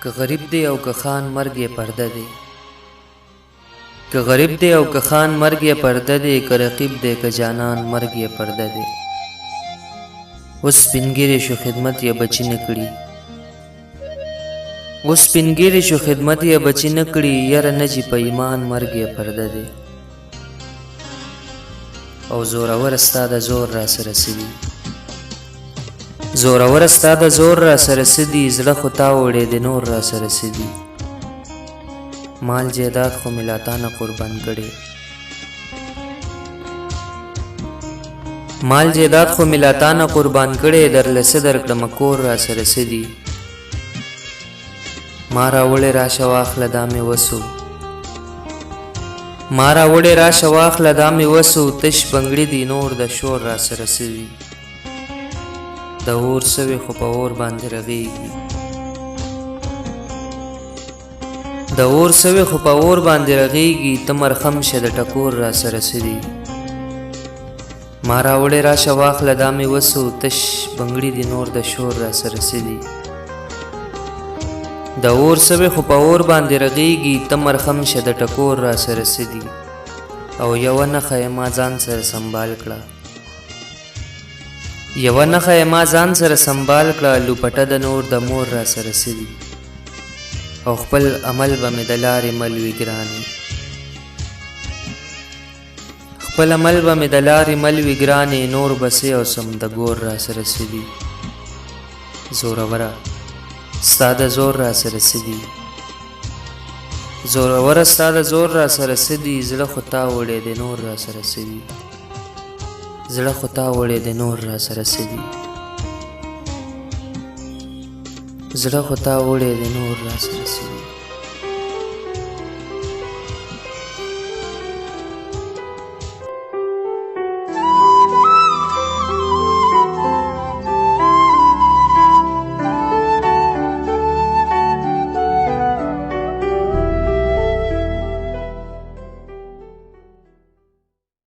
که غریب دی او که خان مرګ یې پرده دی، که غریب دی او که خان مرګ یې پرده دی، که رقیب دی که جانان مرګ یې پرده دی. اوس سپینګیری شو خدمت یې بچی نه کړي، اوس سپینګیری شو خدمت یې بچی نه کړي، یره نه جي په ایمان مرګ یې پرده دی. او زورور ستا د زور را سره سوي، زورور ستا د زور را سره سدي، زړه خو تا وړې د نور را سره سدي. مال جیداد خو ملاتانه قربان کړي، مال جیداد خو ملاتانه قربان کړي، درلسه درکړم کور را سره سدي. ما راوړې راشه واخله دا مې وسو، ما راوړې راشه واخله دا مې وسو، تش بنګړي دي نور د شور را سره سوي. د اور سوي خو په اور باندې رغېږي، د اور سوي خو په اور باندې رغېږي، ته مرخم شه د ټکور را سره سدي. ما راوړې راشه واخله دا مې وسو، تش بنګړي دي نور د شور را سره سدي. د اور سوي خو په اور باندې رغېږي، ته مرخم شه د ټکور را سره سدي. او یوه نښه یې ما ځان سره سنبال کړه، یوه نښه یې ما ځان سره سنبال کړه، لوپټه د نور د مور را سره سدي. او خپل عمل به مې د لارې مل وي ګرانې، خپل عمل به مې د لارې مل وي ګرانې، نور بسې او سم د ګور را سره سدي. زوروره ستا د زور را سره سدي، زوروره ستا د زور را سره سدي، زړه خو تا وړې د نور را سره سدي، زړه خو تا وړې د نور را سره سدي، زړه خو تا وړې د نور را سره سدي.